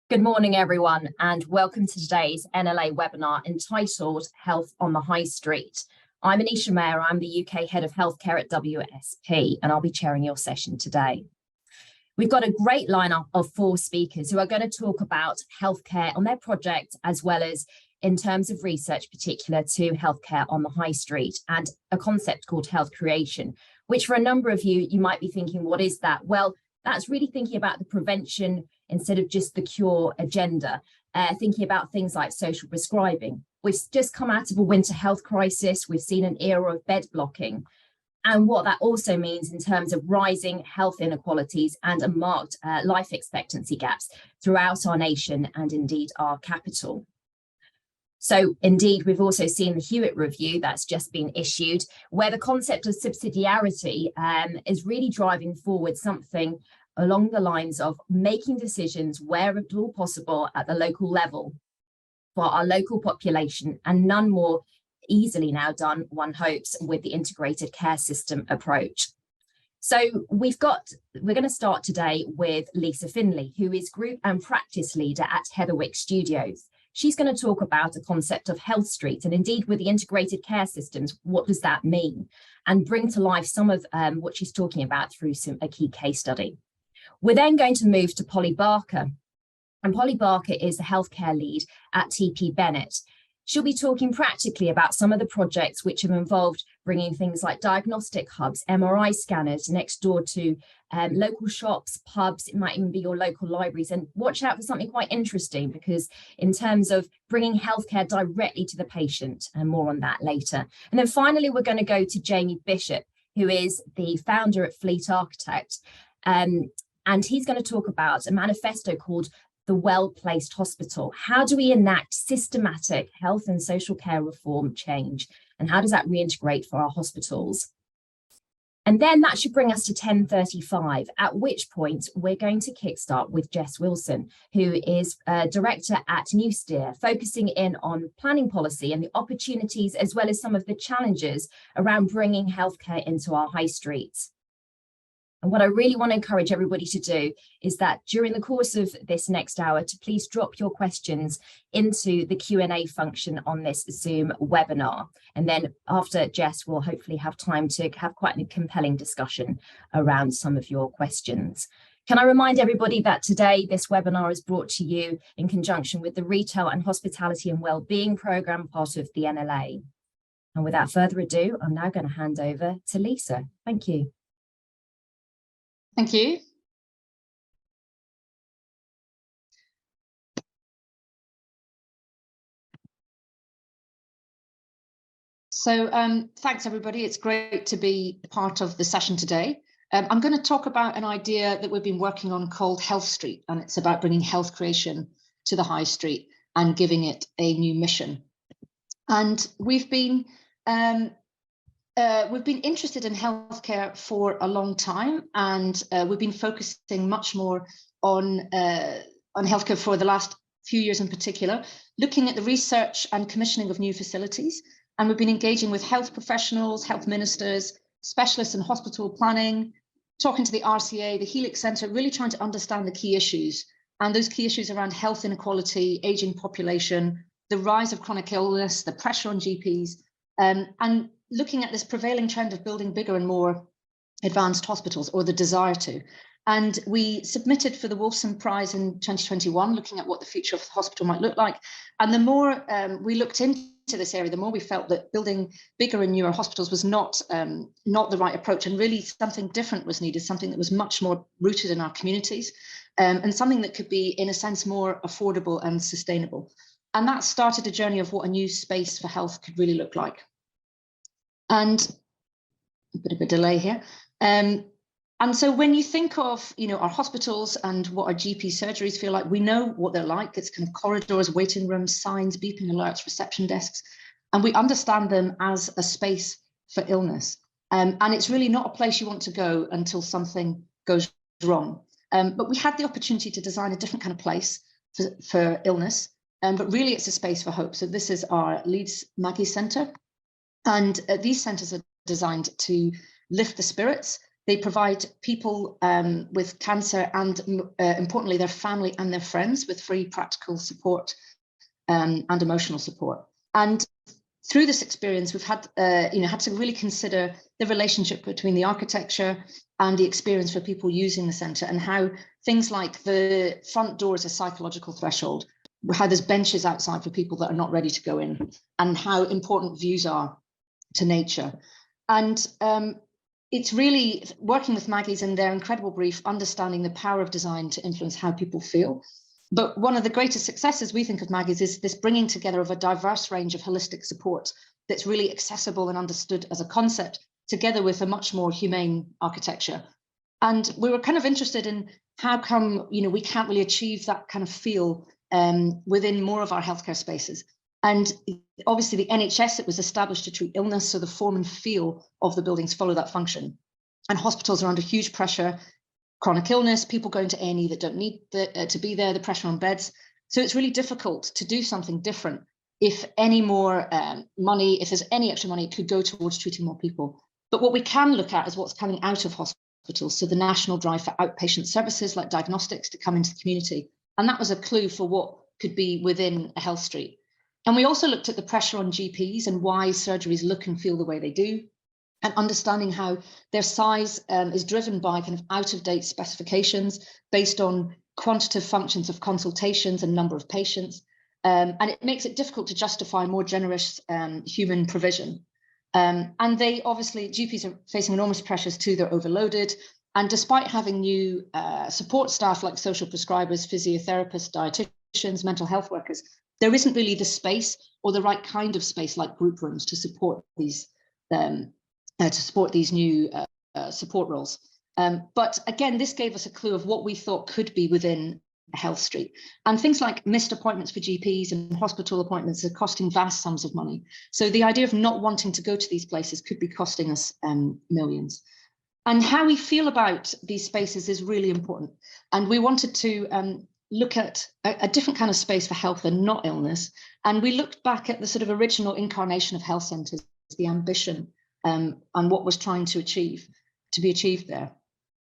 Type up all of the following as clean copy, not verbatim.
Good morning, everyone, and welcome to today's NLA webinar entitled Health on the High Street. I'm Anisha Mayer, I'm the UK Head of Healthcare at WSP, and I'll be chairing your session today. We've got a great lineup of 4 speakers who are going to talk about healthcare on their project, as well as in terms of research particular to healthcare on the high street and a concept called health creation, which for a number of you might be thinking, what is that? Well, that's really thinking about the prevention instead of just the cure agenda, thinking about things like social prescribing. We've just come out of a winter health crisis. We've seen an era of bed blocking, and what that also means in terms of rising health inequalities and a marked life expectancy gaps throughout our nation and indeed our capital. So indeed, we've also seen the Hewitt Review that's just been issued, where the concept of subsidiarity is really driving forward something along the lines of making decisions where at all possible at the local level for our local population, and none more easily now done, one hopes, with the integrated care system approach. So we're going to start today with Lisa Finley, who is Group and Practice Leader at Heatherwick Studios. She's going to talk about the concept of Health Street, and indeed with the integrated care systems, what does that mean? And bring to life some of what she's talking about through a key case study. We're then going to move to Polly Barker, and Polly Barker is the healthcare lead at TP Bennett. She'll be talking practically about some of the projects which have involved bringing things like diagnostic hubs, MRI scanners next door to local shops, pubs, it might even be your local libraries. And watch out for something quite interesting, because in terms of bringing healthcare directly to the patient, and more on that later. And then finally, we're going to go to Jamie Bishop, who is the founder at Fleet Architect. And he's going to talk about a manifesto called The Well-Placed Hospital. How do we enact systematic health and social care reform change? And how does that reintegrate for our hospitals? And then that should bring us to 10:35, at which point we're going to kickstart with Jess Wilson, who is a director at Newsteer, focusing in on planning policy and the opportunities, as well as some of the challenges around bringing healthcare into our high streets. And what I really want to encourage everybody to do is that during the course of this next hour, to please drop your questions into the Q&A function on this Zoom webinar. And then after Jess, we'll hopefully have time to have quite a compelling discussion around some of your questions. Can I remind everybody that today this webinar is brought to you in conjunction with the Retail and Hospitality and Wellbeing Programme, part of the NLA. And without further ado, I'm now going to hand over to Lisa. Thank you. Thank you. So thanks, everybody. It's great to be part of the session today. I'm going to talk about an idea that we've been working on called Health Street, and it's about bringing health creation to the high street and giving it a new mission. And we've been interested in healthcare for a long time, and we've been focusing much more on healthcare for the last few years in particular, looking at the research and commissioning of new facilities. And we've been engaging with health professionals, health ministers, specialists in hospital planning, talking to the RCA, the Helix Centre, really trying to understand the key issues. And those key issues around health inequality, aging population, the rise of chronic illness, the pressure on GPs, and looking at this prevailing trend of building bigger and more advanced hospitals, or the desire to. And we submitted for the Wolfson Prize in 2021, looking at what the future of the hospital might look like. And the more we looked into this area, the more we felt that building bigger and newer hospitals was not the right approach, and really something different was needed, something that was much more rooted in our communities, and something that could be, in a sense, more affordable and sustainable. And that started a journey of what a new space for health could really look like. And a bit of a delay here. And so when you think of, our hospitals and what our GP surgeries feel like, we know what they're like. It's kind of corridors, waiting rooms, signs, beeping alerts, reception desks, and we understand them as a space for illness. And it's really not a place you want to go until something goes wrong. But we had the opportunity to design a different kind of place for illness, but really it's a space for hope. So this is our Leeds Maggie Centre. And these centres are designed to lift the spirits. They provide people with cancer and importantly, their family and their friends with free practical support and emotional support. And through this experience, we've had, had to really consider the relationship between the architecture and the experience for people using the centre, and how things like the front door is a psychological threshold, how there's benches outside for people that are not ready to go in, and how important views are to nature. And it's really working with Maggie's in their incredible brief, understanding the power of design to influence how people feel. But one of the greatest successes we think of Maggie's is this bringing together of a diverse range of holistic support that's really accessible and understood as a concept, together with a much more humane architecture. And we were kind of interested in how come, we can't really achieve that kind of feel within more of our healthcare spaces. And obviously the NHS, it was established to treat illness, so the form and feel of the buildings follow that function. And hospitals are under huge pressure, chronic illness, people going to A&E that don't need to be there, the pressure on beds. So it's really difficult to do something different. If any more money, if there's any extra money, it could go towards treating more people. But what we can look at is what's coming out of hospitals. So the national drive for outpatient services like diagnostics to come into the community. And that was a clue for what could be within a health street. And we also looked at the pressure on GPs and why surgeries look and feel the way they do, and understanding how their size is driven by kind of out-of-date specifications based on quantitative functions of consultations and number of patients. And it makes it difficult to justify more generous human provision. And they obviously, GPs are facing enormous pressures too, they're overloaded. And despite having new support staff like social prescribers, physiotherapists, dietitians, mental health workers, there isn't really the space or the right kind of space like group rooms to support these new support roles. But again, this gave us a clue of what we thought could be within a health street. And things like missed appointments for GPs and hospital appointments are costing vast sums of money. So the idea of not wanting to go to these places could be costing us millions. And how we feel about these spaces is really important. And we wanted to look at a different kind of space for health and not illness. And we looked back at the sort of original incarnation of health centres, the ambition and what was trying to be achieved there.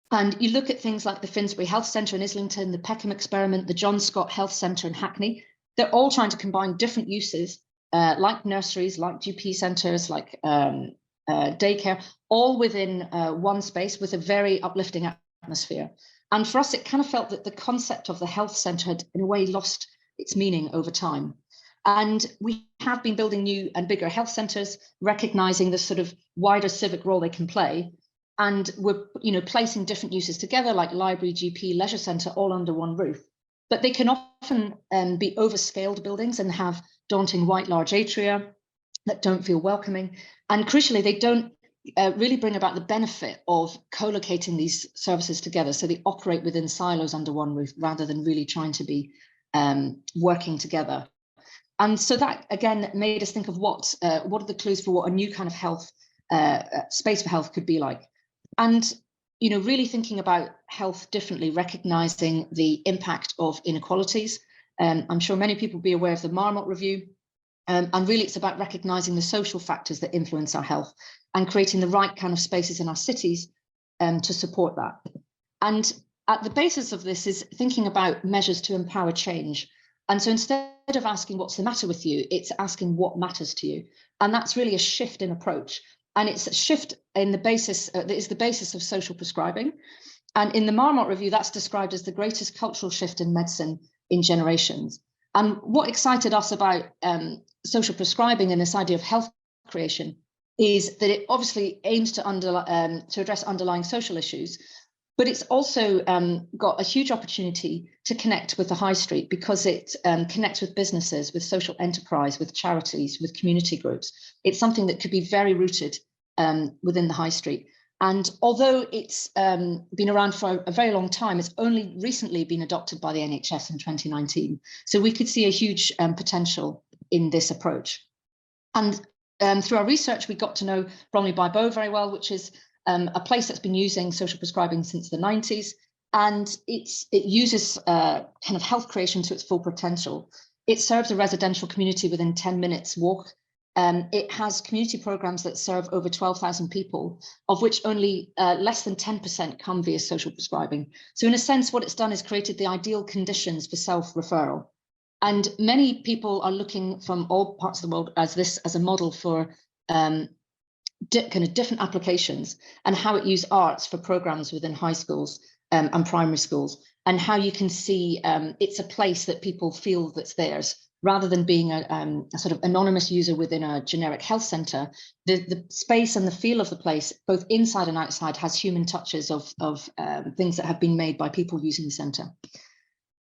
And you look at things like the Finsbury Health Centre in Islington, the Peckham Experiment, the John Scott Health Centre in Hackney. They're all trying to combine different uses, like nurseries, like GP centres, like daycare, all within one space with a very uplifting atmosphere. And for us, it kind of felt that the concept of the health centre had, in a way, lost its meaning over time. And we have been building new and bigger health centres, recognising the sort of wider civic role they can play. And we're placing different uses together, like library, GP, leisure centre, all under one roof. But they can often be overscaled buildings and have daunting white large atria that don't feel welcoming. And crucially, they don't really bring about the benefit of co-locating these services together. So they operate within silos under one roof rather than really trying to be working together. And so that, again, made us think of what are the clues for what a new kind of health space for health could be like. And, really thinking about health differently, recognizing the impact of inequalities. I'm sure many people will be aware of the Marmot Review. And really, it's about recognizing the social factors that influence our health and creating the right kind of spaces in our cities to support that. And at the basis of this is thinking about measures to empower change. And so instead of asking what's the matter with you, it's asking what matters to you. And that's really a shift in approach. And it's a shift in the basis, that is the basis of social prescribing. And in the Marmot Review, that's described as the greatest cultural shift in medicine in generations. And what excited us about social prescribing and this idea of health creation is that it obviously aims to address underlying social issues, but it's also got a huge opportunity to connect with the high street because it connects with businesses, with social enterprise, with charities, with community groups. It's something that could be very rooted within the high street. And although it's been around for a very long time, it's only recently been adopted by the NHS in 2019. So we could see a huge potential in this approach. And through our research, we got to know Bromley by Bow very well, which is a place that's been using social prescribing since the 90s. And it uses kind of health creation to its full potential. It serves a residential community within 10 minutes walk It has community programs that serve over 12,000 people, of which only less than 10% come via social prescribing. So in a sense, what it's done is created the ideal conditions for self-referral. And many people are looking from all parts of the world as a model for kind of different applications, and how it use arts for programs within high schools and primary schools, and how you can see it's a place that people feel that's theirs, rather than being a sort of anonymous user within a generic health centre. The space and the feel of the place, both inside and outside, has human touches of things that have been made by people using the centre.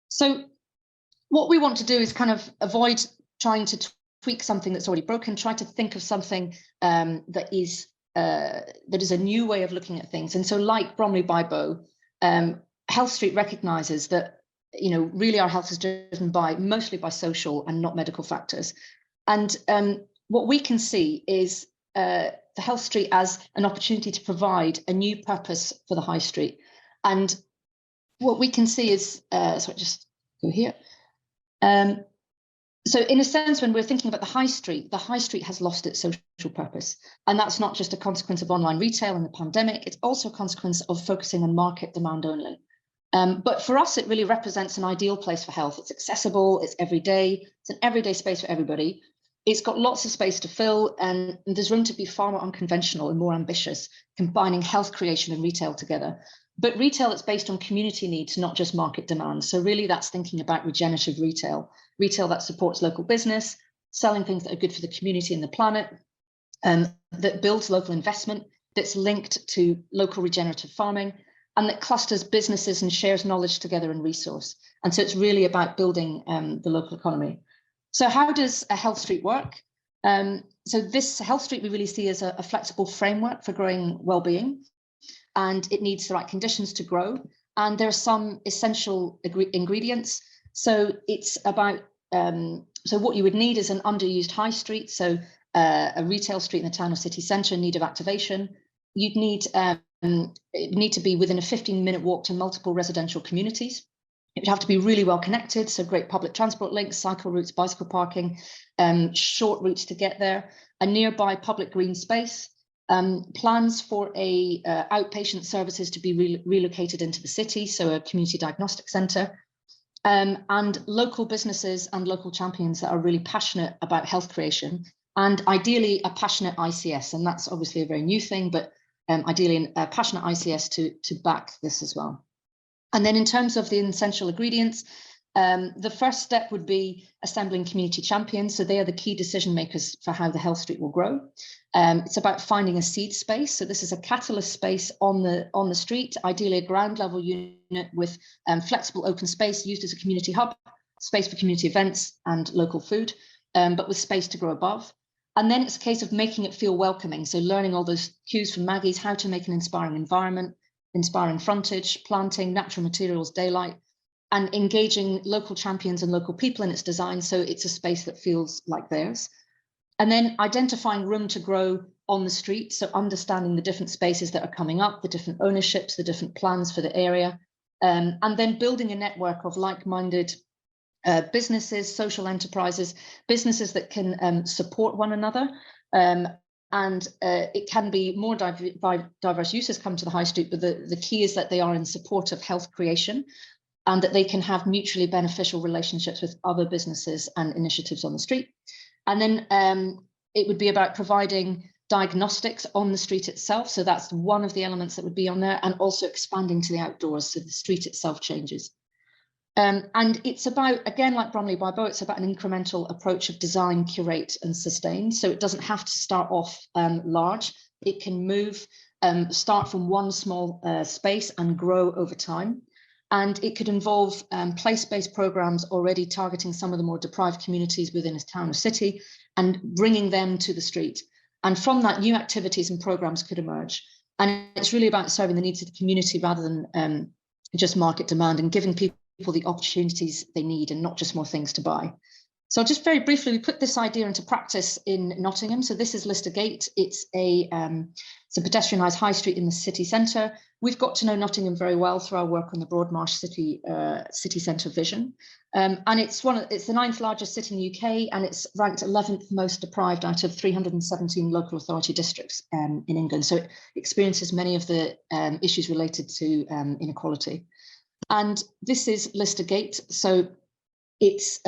So what we want to do is kind of avoid trying to tweak something that's already broken, try to think of something that is a new way of looking at things. And so, like Bromley by Bow, Health Street recognises that, you know, really our health is driven mostly by social and not medical factors. And what we can see is the Health Street as an opportunity to provide a new purpose for the High Street. And what we can see is, so just go here. So in a sense, when we're thinking about the High Street has lost its social purpose. And that's not just a consequence of online retail and the pandemic, it's also a consequence of focusing on market demand only. But for us, it really represents an ideal place for health. It's accessible, it's everyday, it's an everyday space for everybody. It's got lots of space to fill, and there's room to be far more unconventional and more ambitious, combining health creation and retail together. But retail that's based on community needs, not just market demand. So really that's thinking about regenerative retail that supports local business, selling things that are good for the community and the planet, that builds local investment, that's linked to local regenerative farming, and that clusters businesses and shares knowledge together and resource. And so it's really about building the local economy. So how does a Health Street work? So this Health Street we really see as a flexible framework for growing well-being, and it needs the right conditions to grow. And there are some essential ingredients. So it's about, so what you would need is an underused high street, so a retail street in the town or city centre in need of activation. You'd need, it need to be within a 15-minute walk to multiple residential communities. It would have to be really well connected, so great public transport links, cycle routes, bicycle parking, short routes to get there, a nearby public green space, plans for a outpatient services to be relocated into the city, so a community diagnostic centre, and local businesses and local champions that are really passionate about health creation, and ideally a passionate ICS, and that's obviously a very new thing, but ideally a passionate ICS to back this as well. And then in terms of the essential ingredients, the first step would be assembling community champions. So they are the key decision makers for how the Health Street will grow. It's about finding a seed space. So this is a catalyst space on the street, ideally a ground level unit with flexible open space used as a community hub, space for community events and local food, but with space to grow above. And then it's a case of making it feel welcoming. So learning all those cues from Maggie's, how to make an inspiring environment, inspiring frontage, planting, natural materials, daylight, and engaging local champions and local people in its design, so it's a space that feels like theirs. And then identifying room to grow on the street, so understanding the different spaces that are coming up, the different ownerships, the different plans for the area, and then building a network of like-minded businesses, social enterprises, businesses that can support one another. And it can be more diverse users come to the High Street, but the key is that they are in support of health creation, and that they can have mutually beneficial relationships with other businesses and initiatives on the street. And then it would be about providing diagnostics on the street itself. So that's one of the elements that would be on there, and also expanding to the outdoors, so the street itself changes. And it's about, again, like Bromley by Bow, it's about an incremental approach of design, curate and sustain. So it doesn't have to start off large. It can move, start from one small space and grow over time. And it could involve place-based programs already targeting some of the more deprived communities within a town or city and bringing them to the street. And from that, new activities and programs could emerge. And it's really about serving the needs of the community rather than just market demand, and giving people the opportunities they need and not just more things to buy. So just very briefly, we put this idea into practice in Nottingham. So this is Lister Gate. It's a pedestrianised high street in the city centre. We've got to know Nottingham very well through our work on the Broadmarsh City Centre vision. And it's the 9th largest city in the UK, and it's ranked 11th most deprived out of 317 local authority districts in England. So it experiences many of the issues related to inequality. And this is Lister Gate. So it's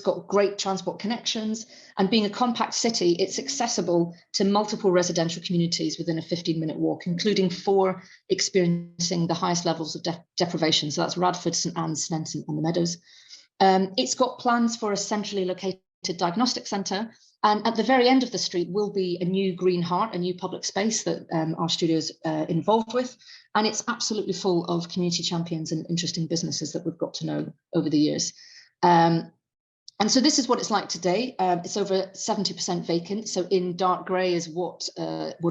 got great transport connections, and being a compact city, it's accessible to multiple residential communities within a 15-minute walk, including 4 experiencing the highest levels of deprivation. So that's Radford, St Anne's, Sneinton and the Meadows. It's got plans for a centrally located diagnostic centre, and at the very end of the street will be a new Green Heart, a new public space that our studio's involved with. And it's absolutely full of community champions and interesting businesses that we've got to know over the years. And so this is what it's like today. It's over 70% vacant. So in dark grey is what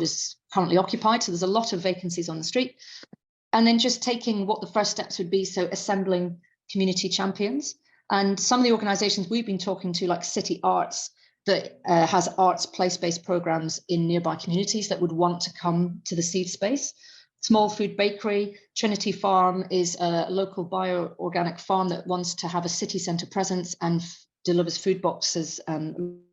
is currently occupied. So there's a lot of vacancies on the street. And then just taking what the first steps would be, so assembling community champions. And some of the organisations we've been talking to, like City Arts, that has arts place-based programmes in nearby communities that would want to come to the seed space. Small Food Bakery, Trinity Farm is a local bio-organic farm that wants to have a city centre presence and delivers food boxes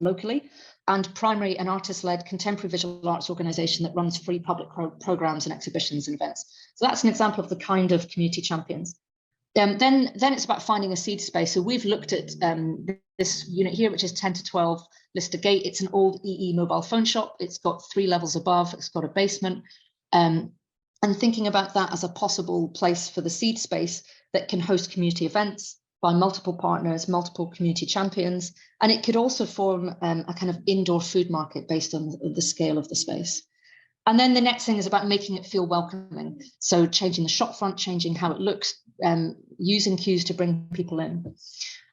locally. And Primary, an artist-led contemporary visual arts organisation that runs free public programmes and exhibitions and events. So that's an example of the kind of community champions. Then it's about finding a seed space. So we've looked at this unit here, which is 10 to 12 Lister Gate. It's an old EE mobile phone shop. It's got 3 levels above. It's got a basement. And thinking about that as a possible place for the seed space that can host community events by multiple partners, multiple community champions. And it could also form a kind of indoor food market based on the scale of the space. And then the next thing is about making it feel welcoming. So changing the shop front, changing how it looks, using cues to bring people in.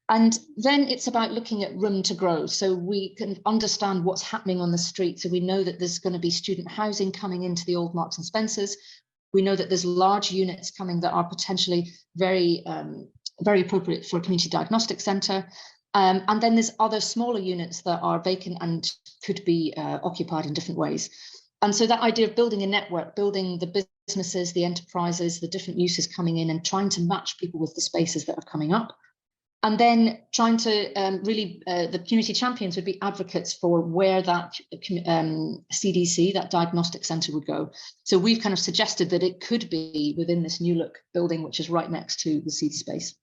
And then it's about looking at room to grow. So we can understand what's happening on the street. So we know that there's going to be student housing coming into the old Marks and Spencers. We know that there's large units coming that are potentially very, very appropriate for a community diagnostic centre. And then there's other smaller units that are vacant and could be occupied in different ways. And so that idea of building a network, building the businesses, the enterprises, the different uses coming in and trying to match people with the spaces that are coming up. And then trying to really, the community champions would be advocates for where that CDC, that diagnostic centre would go. So we've kind of suggested that it could be within this new look building, which is right next to the seed space.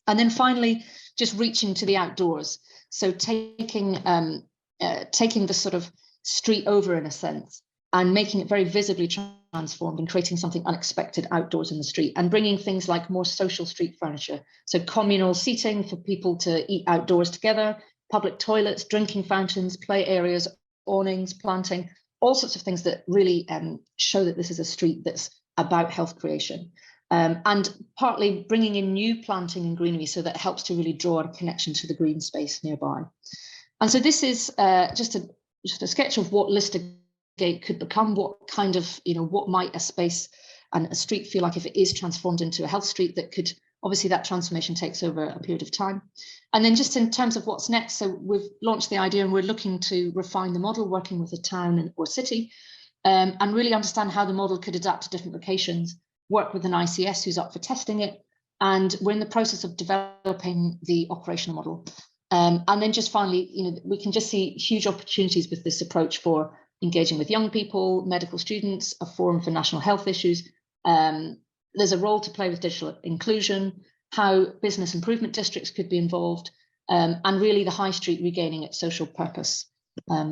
And then finally, just reaching to the outdoors. So taking the sort of street over in a sense, and making it very visibly transformed and creating something unexpected outdoors in the street, and bringing things like more social street furniture. So communal seating for people to eat outdoors together, public toilets, drinking fountains, play areas, awnings, planting, all sorts of things that really show that this is a street that's about health creation. And partly bringing in new planting and greenery so that helps to really draw a connection to the green space nearby. And so this is just a sketch of what Lister Gate could become, what kind of, what might a space and a street feel like if it is transformed into a health street that could, obviously that transformation takes over a period of time. And then just in terms of what's next, so we've launched the idea and we're looking to refine the model, working with a town or city, and really understand how the model could adapt to different locations, work with an ICS who's up for testing it. And we're in the process of developing the operational model. And then just finally, we can just see huge opportunities with this approach for engaging with young people, medical students, a forum for national health issues. There's a role to play with digital inclusion, how business improvement districts could be involved, and really the high street regaining its social purpose.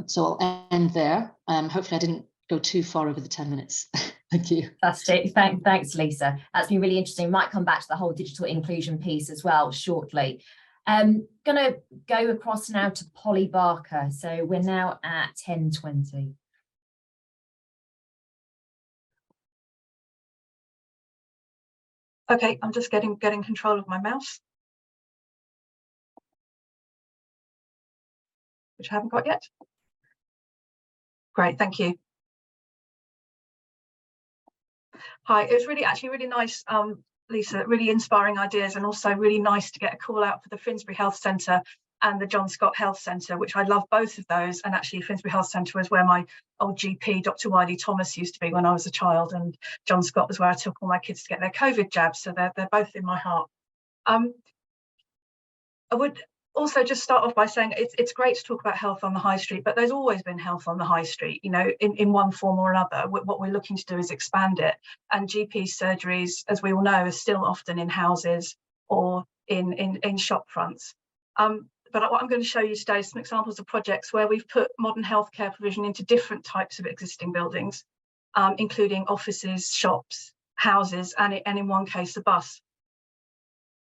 So I'll end there. Hopefully I didn't go too far over the 10 minutes. Thank you. Fantastic. Thanks, Lisa. That's been really interesting. Might come back to the whole digital inclusion piece as well shortly. Going to go across now to Polly Barker. So we're now at 10:20. Okay, I'm just getting control of my mouse, which I haven't got yet. Great, thank you. Hi, it was actually really nice, Lisa, really inspiring ideas, and also really nice to get a call out for the Finsbury Health Centre and the John Scott Health Centre, which I love both of those. And actually Finsbury Health Centre was where my old GP, Dr. Wiley Thomas, used to be when I was a child, and John Scott was where I took all my kids to get their COVID jabs. So they're both in my heart. I would also just start off by saying it's great to talk about health on the high street, but there's always been health on the high street, you know, in one form or another. What we're looking to do is expand it. And GP surgeries, as we all know, are still often in houses or in shop fronts. But what I'm going to show you today is some examples of projects where we've put modern healthcare provision into different types of existing buildings, including offices, shops, houses, and in one case, a bus.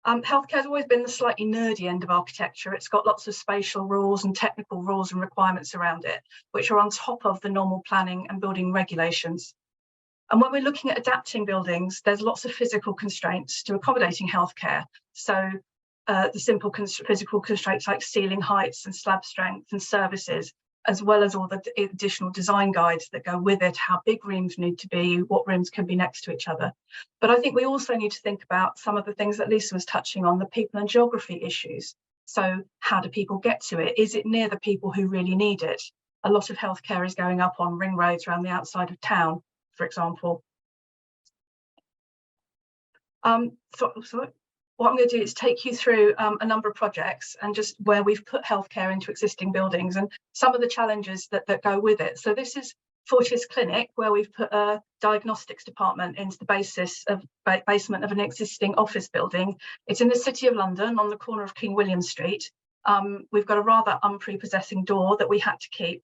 Healthcare has always been the slightly nerdy end of architecture. It's got lots of spatial rules and technical rules and requirements around it, which are on top of the normal planning and building regulations. And when we're looking at adapting buildings, there's lots of physical constraints to accommodating healthcare. So the simple physical constraints like ceiling heights and slab strength and services, as well as all the additional design guides that go with it, how big rooms need to be, what rooms can be next to each other. But I think we also need to think about some of the things that Lisa was touching on, the people and geography issues. So how do people get to it? Is it near the people who really need it? A lot of healthcare is going up on ring roads around the outside of town, for example. What I'm going to do is take you through a number of projects and just where we've put healthcare into existing buildings and some of the challenges that go with it. So this is Fortis Clinic, where we've put a diagnostics department into the basement of an existing office building. It's in the City of London on the corner of King William Street. We've got a rather unprepossessing door that we had to keep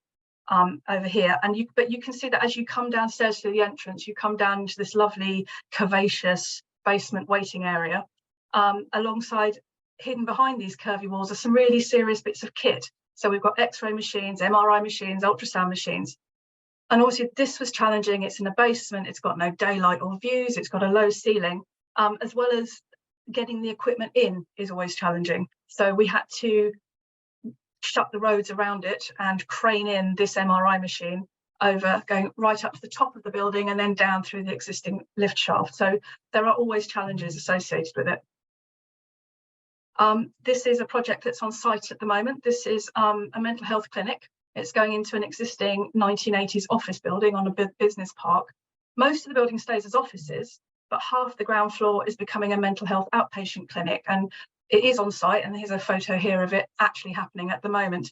over here, but you can see that as you come downstairs to the entrance, you come down into this lovely curvaceous basement waiting area. Alongside, hidden behind these curvy walls, are some really serious bits of kit. So we've got X-ray machines, MRI machines, ultrasound machines. And obviously this was challenging. It's in a basement, it's got no daylight or views, it's got a low ceiling, as well as getting the equipment in is always challenging. So we had to shut the roads around it and crane in this MRI machine over, going right up to the top of the building and then down through the existing lift shaft. So there are always challenges associated with it. This is a project that's on site at the moment. This is a mental health clinic. It's going into an existing 1980s office building on a business park. Most of the building stays as offices, but half the ground floor is becoming a mental health outpatient clinic, and it is on site, and here's a photo here of it actually happening at the moment.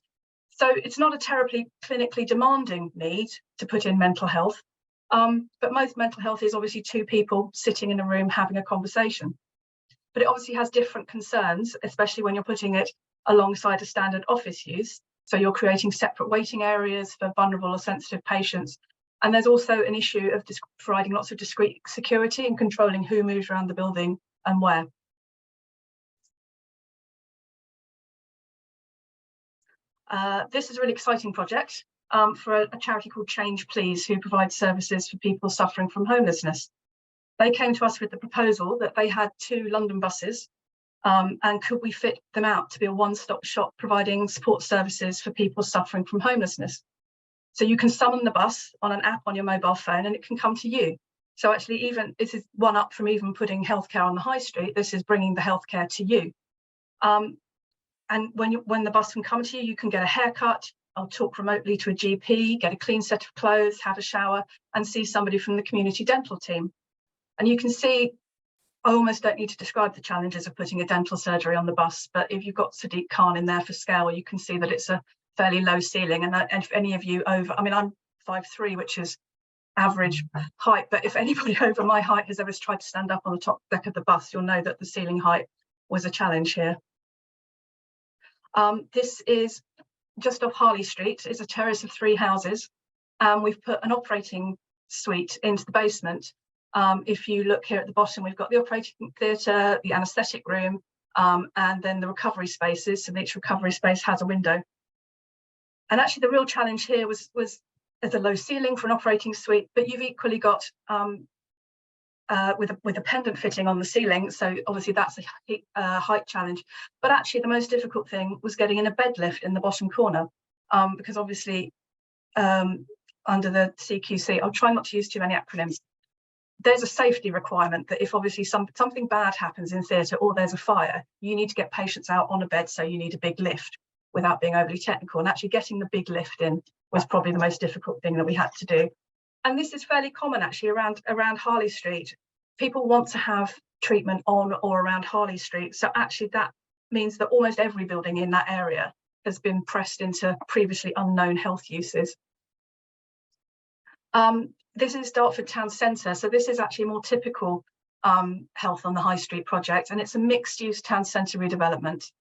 So it's not a terribly clinically demanding need to put in mental health, but most mental health is obviously two people sitting in a room having a conversation. But it obviously has different concerns, especially when you're putting it alongside a standard office use. So you're creating separate waiting areas for vulnerable or sensitive patients. And there's also an issue of providing lots of discrete security and controlling who moves around the building and where. This is a really exciting project for a charity called Change Please, who provides services for people suffering from homelessness. They came to us with the proposal that they had 2 London buses, and could we fit them out to be a one-stop shop providing support services for people suffering from homelessness. So you can summon the bus on an app on your mobile phone and it can come to you. So actually, even this is one up from even putting healthcare on the high street. This is bringing the healthcare to you. And when the bus can come to you, you can get a haircut, I'll talk remotely to a GP, get a clean set of clothes, have a shower, and see somebody from the community dental team. And you can see, I almost don't need to describe the challenges of putting a dental surgery on the bus, but if you've got Sadiq Khan in there for scale, you can see that it's a fairly low ceiling. And if any of you over, I mean, I'm 5'3", which is average height, but if anybody over my height has ever tried to stand up on the top deck of the bus, you'll know that the ceiling height was a challenge here. This is just off Harley Street. It's a terrace of 3 houses. We've put an operating suite into the basement. If you look here at the bottom, we've got the operating theatre, the anaesthetic room, and then the recovery spaces. So each recovery space has a window. And actually the real challenge here was there's a low ceiling for an operating suite, but you've equally got with a pendant fitting on the ceiling. So obviously that's a height challenge. But actually the most difficult thing was getting in a bed lift in the bottom corner, because obviously under the CQC, I'll try not to use too many acronyms. there's a safety requirement that if obviously something bad happens in theatre or there's a fire, you need to get patients out on a bed, so you need a big lift without being overly technical. And actually getting the big lift in was probably the most difficult thing that we had to do. And this is fairly common actually around Harley Street. People want to have treatment on or around Harley Street. So actually that means that almost every building in that area has been pressed into previously unknown health uses. This is Dartford Town Centre. So this is actually a more typical Health on the High Street project, and it's a mixed-use town centre redevelopment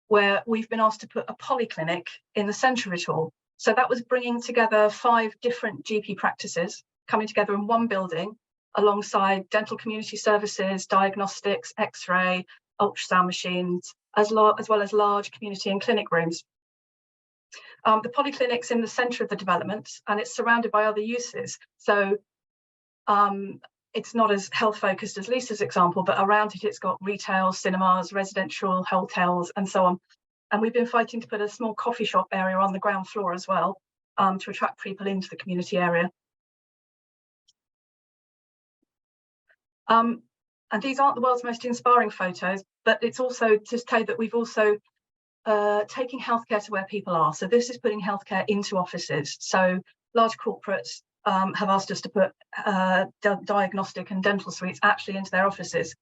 where we've been asked to put a polyclinic in the centre of it all. So that was bringing together 5 different GP practices coming together in one building alongside dental community services, diagnostics, X-ray, ultrasound machines, as well as large community and clinic rooms. The polyclinic's in the centre of the development and it's surrounded by other uses. So it's not as health focused as Lisa's example, but around it, it's got retail, cinemas, residential, hotels, and so on. And we've been fighting to put a small coffee shop area on the ground floor as well to attract people into the community area. And these aren't the world's most inspiring photos, but it's also to say that we've also taking healthcare to where people are. So this is putting healthcare into offices. So large corporates have asked us to put diagnostic and dental suites actually into their offices.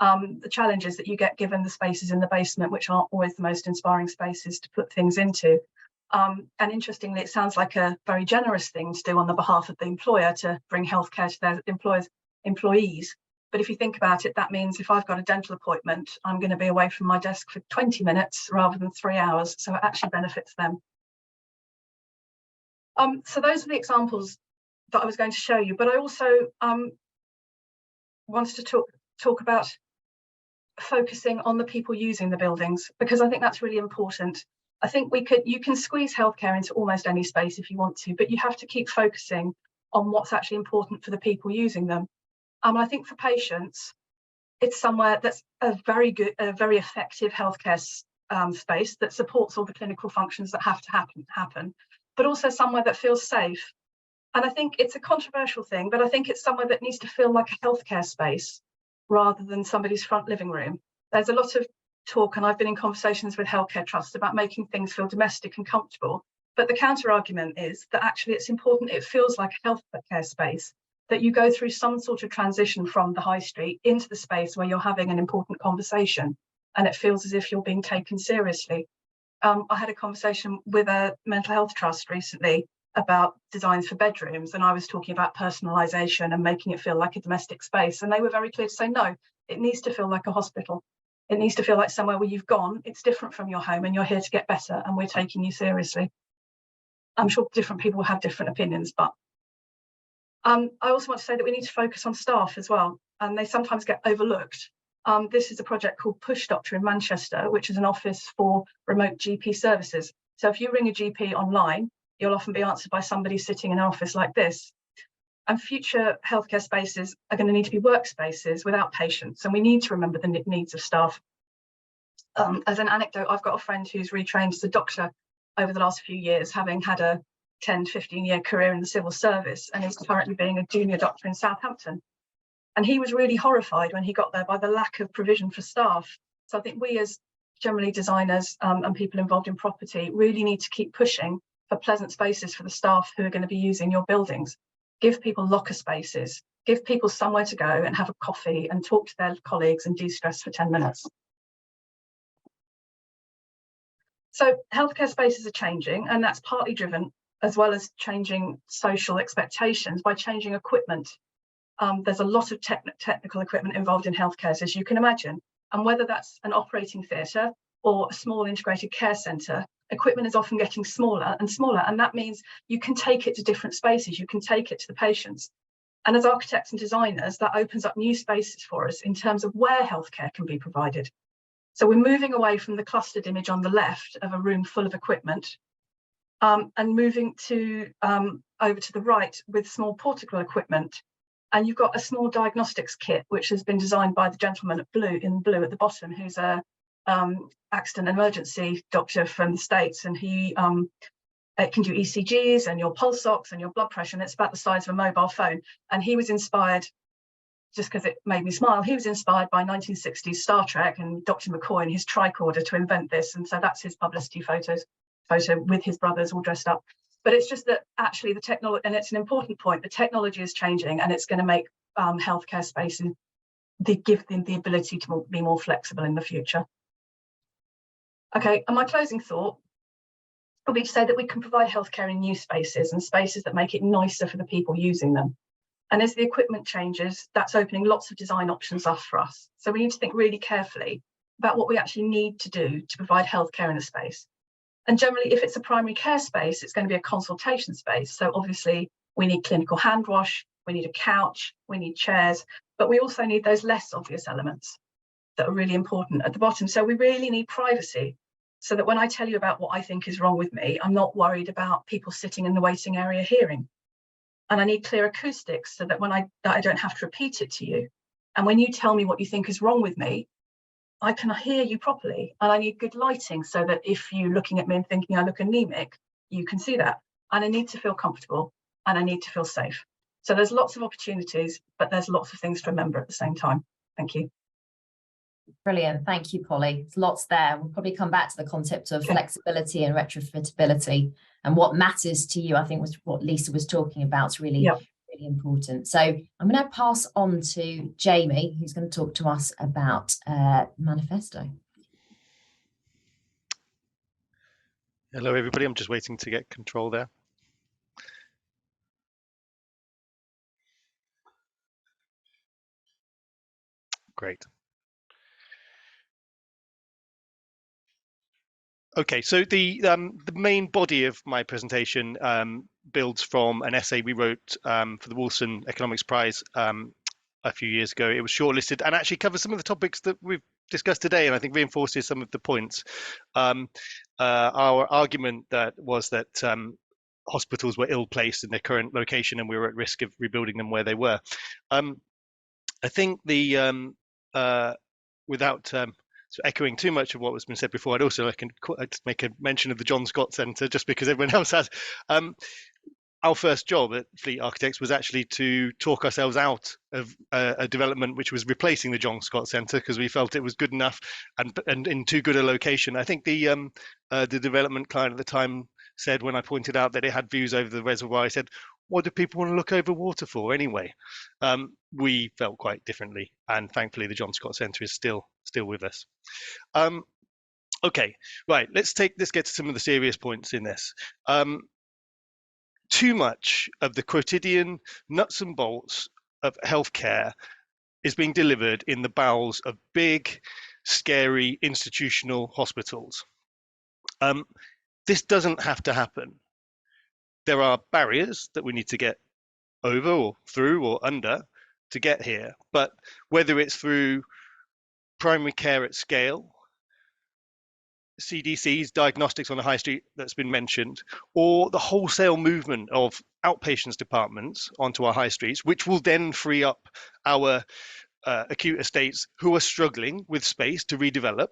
The challenge is that you get given the spaces in the basement, which aren't always the most inspiring spaces to put things into. And interestingly, it sounds like a very generous thing to do on the behalf of the employer to bring healthcare to their employees. But if you think about it, that means if I've got a dental appointment, I'm going to be away from my desk for 20 minutes rather than 3 hours. So it actually benefits them. So those are the examples that I was going to show you. But I also wanted to talk about focusing on the people using the buildings, because I think that's really important. I think you can squeeze healthcare into almost any space if you want to, but you have to keep focusing on what's actually important for the people using them. I think for patients, it's somewhere that's a very effective healthcare space that supports all the clinical functions that have to happen, but also somewhere that feels safe. And I think it's a controversial thing, but I think it's somewhere that needs to feel like a healthcare space rather than somebody's front living room. There's a lot of talk, and I've been in conversations with healthcare trusts about making things feel domestic and comfortable. But the counter argument is that actually it's important it feels like a healthcare space, that you go through some sort of transition from the high street into the space where you're having an important conversation and it feels as if you're being taken seriously. I had a conversation with a mental health trust recently about designs for bedrooms, and I was talking about personalisation and making it feel like a domestic space, and they were very clear to say, no, it needs to feel like a hospital. It needs to feel like somewhere where you've gone, it's different from your home and you're here to get better and we're taking you seriously. I'm sure different people have different opinions, but I also want to say that we need to focus on staff as well, and they sometimes get overlooked. This is a project called Push Doctor in Manchester, which is an office for remote GP services. So if you ring a GP online, you'll often be answered by somebody sitting in an office like this. And future healthcare spaces are going to need to be workspaces without patients, and we need to remember the needs of staff. As an anecdote, I've got a friend who's retrained as a doctor over the last few years, having had a 10-15-year career in the civil service, and is currently being a junior doctor in Southampton. And he was really horrified when he got there by the lack of provision for staff. So I think we as generally designers and people involved in property really need to keep pushing for pleasant spaces for the staff who are going to be using your buildings. Give people locker spaces, give people somewhere to go and have a coffee and talk to their colleagues and de-stress for 10 minutes. So healthcare spaces are changing, and that's partly driven, as well as changing social expectations, by changing equipment. There's a lot of technical equipment involved in healthcare, as you can imagine. And whether that's an operating theatre or a small integrated care centre, equipment is often getting smaller and smaller. And that means you can take it to different spaces, you can take it to the patients. And as architects and designers, that opens up new spaces for us in terms of where healthcare can be provided. So we're moving away from the clustered image on the left of a room full of equipment, and moving to over to the right with small portable equipment. And you've got a small diagnostics kit, which has been designed by the gentleman in blue at the bottom, who's a accident emergency doctor from the States, and he it can do ECGs and your pulse ox and your blood pressure, and it's about the size of a mobile phone. And he was inspired just because it made me smile. He was inspired by 1960s Star Trek and Dr. McCoy and his tricorder to invent this. And so that's his publicity photo with his brothers all dressed up. But it's just that actually the technology, and it's an important point, the technology is changing, and it's going to make healthcare spaces, give them the ability to be more flexible in the future. Okay, and my closing thought will be to say that we can provide healthcare in new spaces and spaces that make it nicer for the people using them. And as the equipment changes, that's opening lots of design options up for us. So we need to think really carefully about what we actually need to do to provide healthcare in a space. And generally, if it's a primary care space, it's going to be a consultation space. So obviously, we need clinical hand wash, we need a couch, we need chairs, but we also need those less obvious elements that are really important at the bottom. So we really need privacy, so that when I tell you about what I think is wrong with me, I'm not worried about people sitting in the waiting area hearing. And I need clear acoustics so that I don't have to repeat it to you. And when you tell me what you think is wrong with me, I can hear you properly. And I need good lighting so that if you're looking at me and thinking I look anemic, you can see that. And I need to feel comfortable and I need to feel safe. So there's lots of opportunities, but there's lots of things to remember at the same time. Thank you. Brilliant. Thank you, Polly. There's lots there. We'll probably come back to the concept of flexibility and retrofitability and what matters to you. I think was what Lisa was talking about. It's really, really important. So I'm going to pass on to Jamie, who's going to talk to us about Manifesto. Hello, everybody. I'm just waiting to get control there. Great. Okay, so the main body of my presentation builds from an essay we wrote for the Wolfson Economics Prize a few years ago. It was shortlisted and actually covers some of the topics that we've discussed today, and I think reinforces some of the points. Our argument was that hospitals were ill-placed in their current location and we were at risk of rebuilding them where they were. I think without so echoing too much of what was been said before, I'd also like to make a mention of the John Scott Centre, just because everyone else has. Our first job at Fleet Architects was actually to talk ourselves out of a development which was replacing the John Scott Centre, because we felt it was good enough and in too good a location. I think the development client at the time said, when I pointed out that it had views over the reservoir, I said, what do people want to look over water for anyway? We felt quite differently, and thankfully the John Scott Centre is still with us. Okay, right, let's get to some of the serious points in this. Too much of the quotidian nuts and bolts of healthcare is being delivered in the bowels of big, scary institutional hospitals. This doesn't have to happen. There are barriers that we need to get over or through or under to get here, but whether it's through primary care at scale, CDC's diagnostics on the high street that's been mentioned, or the wholesale movement of outpatients departments onto our high streets, which will then free up our acute estates who are struggling with space to redevelop.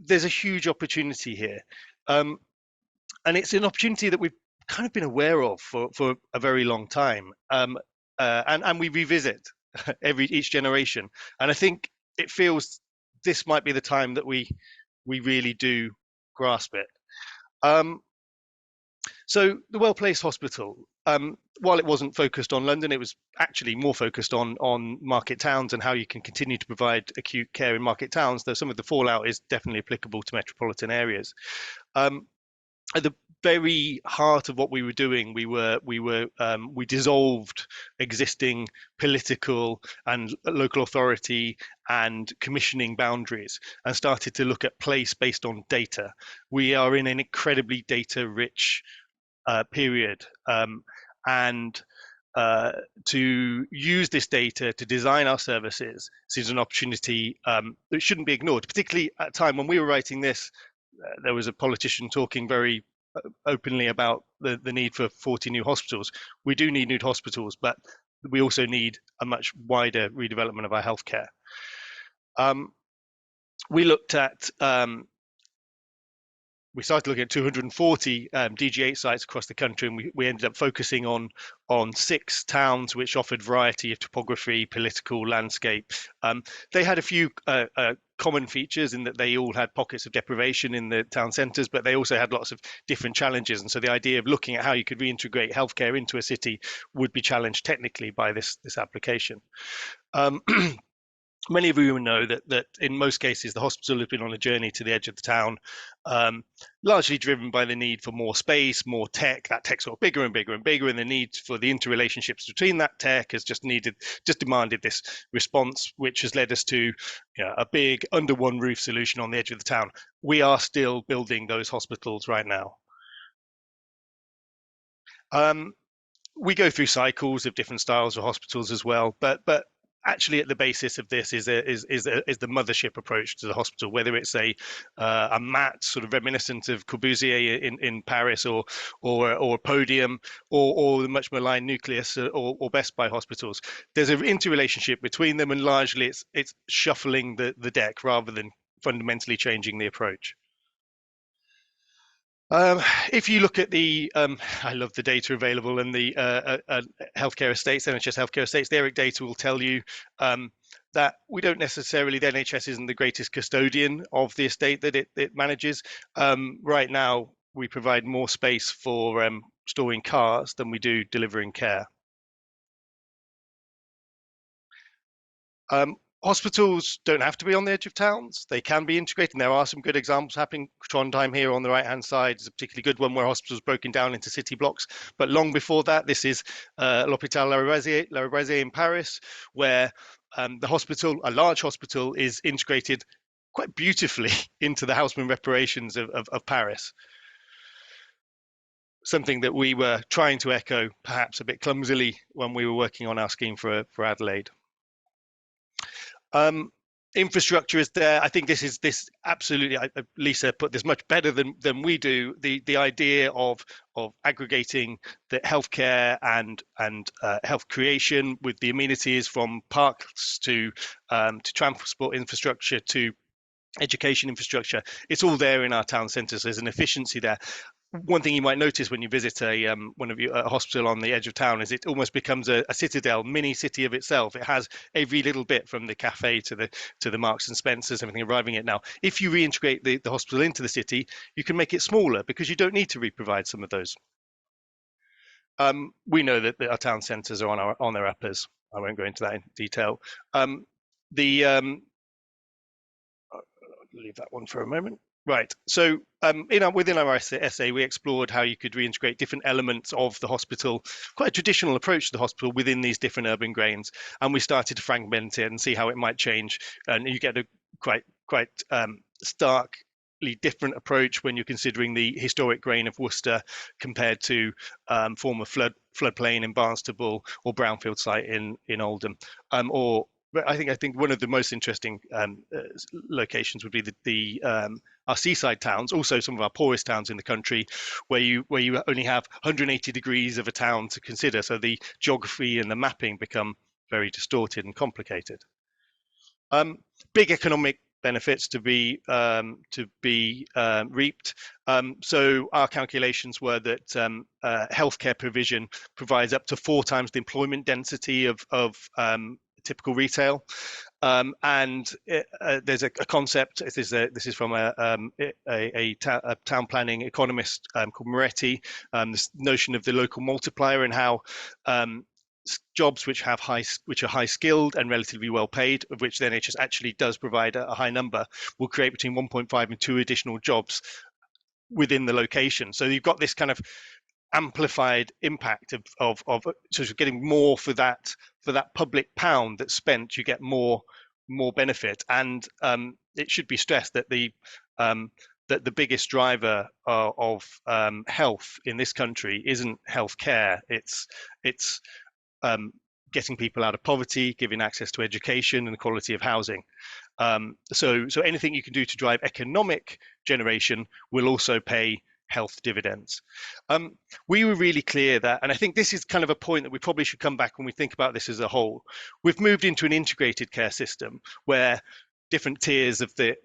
There's a huge opportunity here. And it's an opportunity that we've kind of been aware of for a very long time. And we revisit each generation. And I think it feels this might be the time that we really do grasp it. So the Well Place Hospital, while it wasn't focused on London, it was actually more focused on market towns and how you can continue to provide acute care in market towns, though some of the fallout is definitely applicable to metropolitan areas. At the very heart of what we were doing, we dissolved existing political and local authority and commissioning boundaries and started to look at place based on data. We are in an incredibly data-rich period, and to use this data to design our services is an opportunity that shouldn't be ignored, particularly at a time when we were writing this. There was a politician talking very openly about the need for 40 new hospitals. We do need new hospitals, but we also need a much wider redevelopment of our healthcare. We looked at we started looking at 240 DG8 sites across the country, and we ended up focusing on 6 towns which offered variety of topography, political landscape. They had a few common features in that they all had pockets of deprivation in the town centres, but they also had lots of different challenges. And so the idea of looking at how you could reintegrate healthcare into a city would be challenged technically by this application. Many of you know that in most cases the hospital has been on a journey to the edge of the town, largely driven by the need for more space, more tech. That tech's got bigger and bigger and bigger, and the need for the interrelationships between that tech has just demanded this response, which has led us to a big under one roof solution on the edge of the town. We are still building those hospitals right now. We go through cycles of different styles of hospitals as well, but actually at the basis of this is the mothership approach to the hospital, whether it's a mat sort of reminiscent of Corbusier in Paris, or a podium, or the much maligned nucleus, or Best Buy hospitals. There's an interrelationship between them, and largely it's shuffling the deck rather than fundamentally changing the approach. If you look at the, I love the data available in the healthcare estates, NHS healthcare estates, the ERIC data will tell you that we don't necessarily, the NHS isn't the greatest custodian of the estate that it manages. Right now, we provide more space for storing cars than we do delivering care. Hospitals don't have to be on the edge of towns. They can be integrated. And there are some good examples happening. Trondheim here on the right-hand side is a particularly good one where hospitals broken down into city blocks. But long before that, this is L'Hôpital Lariboisière in Paris, where the hospital, a large hospital, is integrated quite beautifully into the Haussmann reparations of Paris. Something that we were trying to echo, perhaps a bit clumsily, when we were working on our scheme for Adelaide. Infrastructure is there. I think this absolutely, Lisa put this much better than we do. The idea of aggregating the healthcare and health creation with the amenities from parks to transport infrastructure to education infrastructure. It's all there in our town centres. There's an efficiency there. One thing you might notice when you visit a hospital on the edge of town is it almost becomes a citadel, mini city of itself. It has every little bit from the cafe to the Marks and Spencers, everything arriving at now. If you reintegrate the hospital into the city, you can make it smaller because you don't need to re-provide some of those. We know that our town centres are on their uppers. I won't go into that in detail. I'll leave that one for a moment. Right. So within our essay, we explored how you could reintegrate different elements of the hospital, quite a traditional approach to the hospital within these different urban grains. And we started to fragment it and see how it might change. And you get a quite starkly different approach when you're considering the historic grain of Worcester compared to former floodplain in Barnstaple or brownfield site in Oldham, But I think one of the most interesting locations would be our seaside towns, also some of our poorest towns in the country, where you only have 180 degrees of a town to consider. So the geography and the mapping become very distorted and complicated. Big economic benefits to be reaped. So our calculations were that healthcare provision provides up to 4 times the employment density of typical retail, and there's a concept. This is from a town planning economist called Moretti. This notion of the local multiplier and how jobs which are high skilled and relatively well paid, of which the NHS actually does provide a high number, will create between 1.5 and 2 additional jobs within the location. So you've got this kind of amplified impact of sort of getting more for that public pound that's spent. You get more benefit, and it should be stressed that the biggest driver of health in this country isn't healthcare. It's getting people out of poverty, giving access to education and quality of housing. So anything you can do to drive economic generation will also pay health dividends. We were really clear that, and I think this is kind of a point that we probably should come back when we think about this as a whole. We've moved into an integrated care system where different tiers of the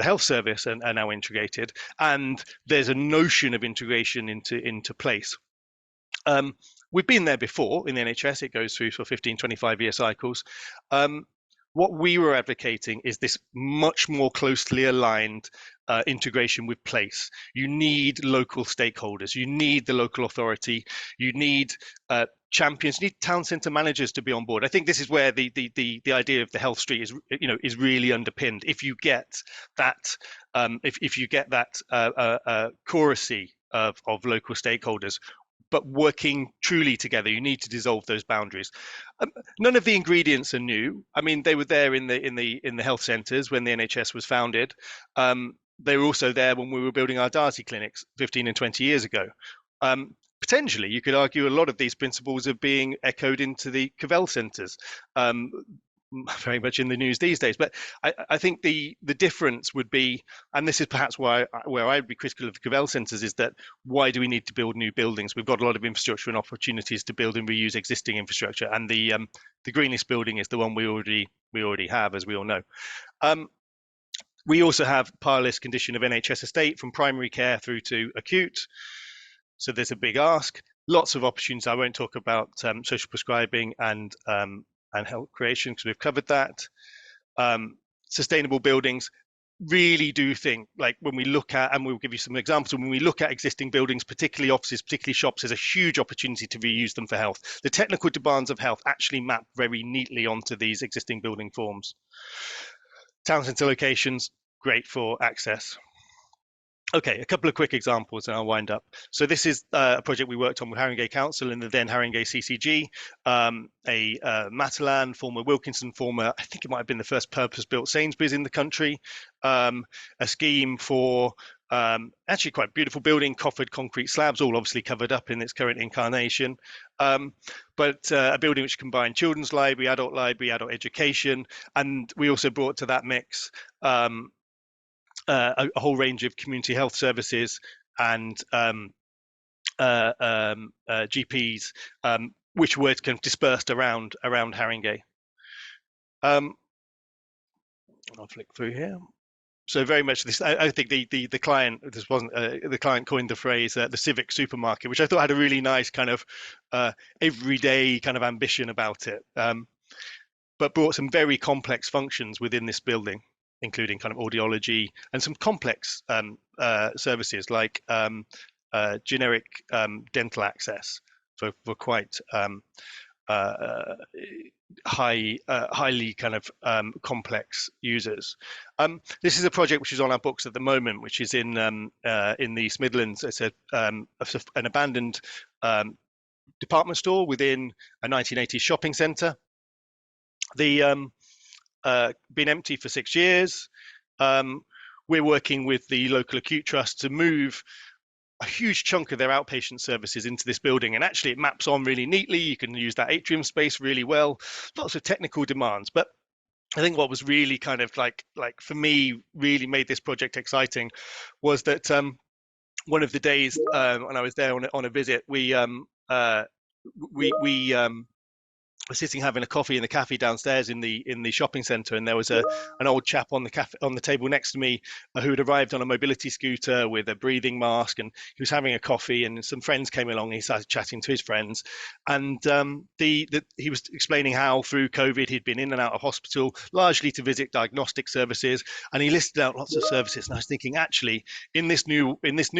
health service are now integrated, and there's a notion of integration into place. We've been there before in the NHS. It goes through for 15, 25-year cycles. What we were advocating is this much more closely aligned integration with place. You need local stakeholders. You need the local authority. You need champions. You need town centre managers to be on board. I think this is where the idea of the health street is really underpinned. If you get that, if you get that choracy of local stakeholders, but working truly together, you need to dissolve those boundaries. None of the ingredients are new. I mean, they were there in the health centres when the NHS was founded. They were also there when we were building our Darcy clinics 15 and 20 years ago. Potentially, you could argue a lot of these principles are being echoed into the Cavell centres. Very much in the news these days, but I think the difference would be, and this is perhaps where I'd be critical of the Cavell centres, is that why do we need to build new buildings? We've got a lot of infrastructure and opportunities to build and reuse existing infrastructure, and the greenest building is the one we already have, as we all know. We also have parlous condition of NHS estate from primary care through to acute, so there's a big ask. Lots of opportunities. I won't talk about social prescribing and health creation because we've covered that. Sustainable buildings, really do think, like when we look at, and we'll give you some examples, when we look at existing buildings, particularly offices, particularly shops, there's a huge opportunity to reuse them for health. The technical demands of health actually map very neatly onto these existing building forms. Town centre locations, great for access. Okay, a couple of quick examples and I'll wind up. So this is a project we worked on with Haringey Council and the then Haringey CCG, Matalan, former Wilkinson, former, I think it might have been the first purpose-built Sainsbury's in the country, a scheme for actually quite beautiful building, coffered concrete slabs, all obviously covered up in its current incarnation, but a building which combined children's library, adult education, and we also brought to that mix a whole range of community health services and GPs, which were kind of dispersed around Haringey. I'll flick through here. So very much this. I think the client, this wasn't the client coined the phrase the civic supermarket, which I thought had a really nice kind of everyday kind of ambition about it, but brought some very complex functions within this building, including kind of audiology and some complex services like generic dental access for quite highly kind of complex users. This is a project which is on our books at the moment, which is in the East Midlands. It's an abandoned department store within a 1980s shopping centre. Been empty for 6 years. We're working with the local acute trust to move a huge chunk of their outpatient services into this building, and actually it maps on really neatly. You can use that atrium space really well. Lots of technical demands, but I think what was really kind of like for me really made this project exciting was that one of the days when I was there on a visit, we were sitting having a coffee in the cafe downstairs in the shopping centre, and there was an old chap on the table next to me who had arrived on a mobility scooter with a breathing mask, and he was having a coffee, and some friends came along and he started chatting to his friends, and he was explaining how through COVID he'd been in and out of hospital largely to visit diagnostic services, and he listed out lots of services, and I was thinking, actually in this new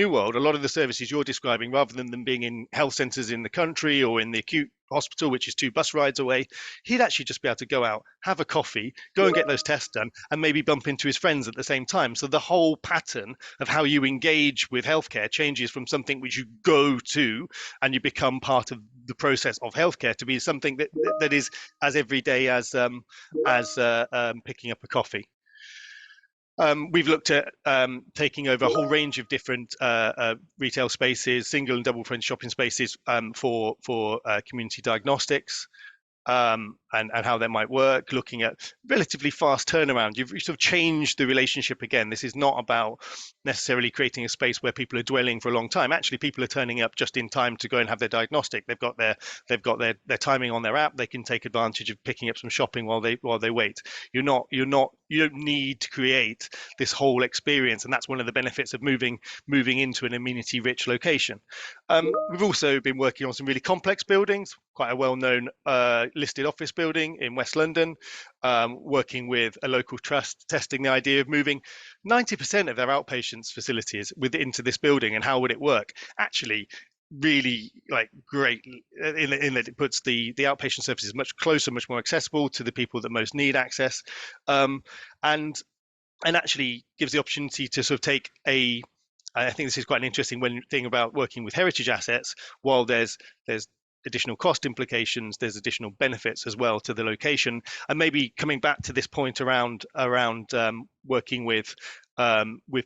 world, a lot of the services you're describing, rather than them being in health centres in the country or in the acute hospital, which is 2 bus rides away, he'd actually just be able to go out, have a coffee, go and get those tests done, and maybe bump into his friends at the same time. So the whole pattern of how you engage with healthcare changes from something which you go to and you become part of the process of healthcare to be something that is as everyday as picking up a coffee. We've looked at taking over a whole range of different retail spaces, single and double front shopping spaces for community diagnostics. and how that might work, looking at relatively fast turnaround. You've sort of changed the relationship again. This is not about necessarily creating a space where people are dwelling for a long time. Actually, people are turning up just in time to go and have their diagnostic. They've got their timing on their app. They can take advantage of picking up some shopping while they wait. You don't need to create this whole experience, and that's one of the benefits of moving into an amenity-rich location. We've also been working on some really complex buildings, quite a well-known listed office building in West London, working with a local trust, testing the idea of moving 90% of their outpatients facilities into this building, and how would it work? Actually, really great in that it puts the outpatient services much closer, much more accessible to the people that most need access, and actually gives the opportunity to sort of take I think this is quite an interesting thing about working with heritage assets. While there's additional cost implications, there's additional benefits as well to the location. And maybe coming back to this point around working with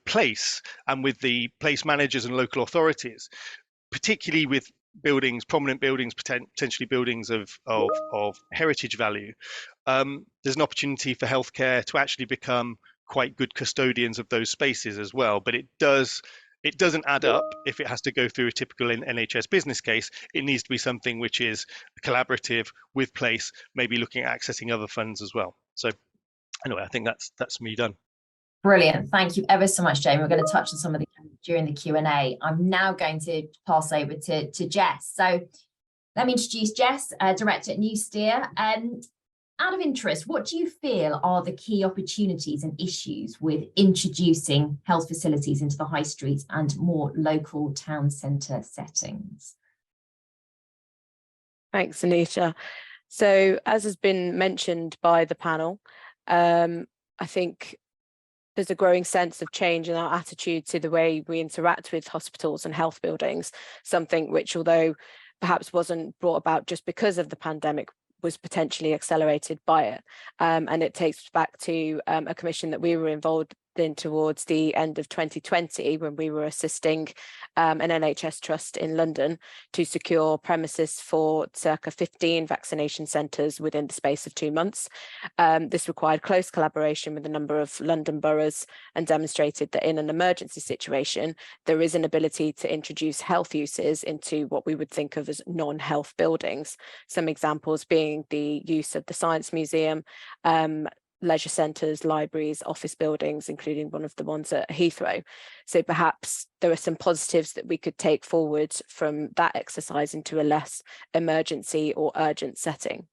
place and with the place managers and local authorities, particularly with buildings, prominent buildings, potentially buildings of heritage value, there's an opportunity for healthcare to actually become quite good custodians of those spaces as well. But it doesn't add up if it has to go through a typical NHS business case. It needs to be something which is collaborative with place, maybe looking at accessing other funds as well. So anyway, I think that's me done. Brilliant. Thank you ever so much, Jamie. We're going to touch on some of the during the Q&A. I'm now going to pass over to Jess. So let me introduce Jess, Director at New Steer. Out of interest, what do you feel are the key opportunities and issues with introducing health facilities into the high streets and more local town centre settings? Thanks, Anisha. So as has been mentioned by the panel, I think there's a growing sense of change in our attitude to the way we interact with hospitals and health buildings, something which, although perhaps wasn't brought about just because of the pandemic, was potentially accelerated by it. And it takes back to a commission that we were involved in towards the end of 2020, when we were assisting an NHS trust in London to secure premises for circa 15 vaccination centres within the space of 2 months. This required close collaboration with a number of London boroughs and demonstrated that in an emergency situation, there is an ability to introduce health uses into what we would think of as non-health buildings. Some examples being the use of the Science Museum, leisure centres, libraries, office buildings, including one of the ones at Heathrow. So perhaps there are some positives that we could take forward from that exercise into a less emergency or urgent setting.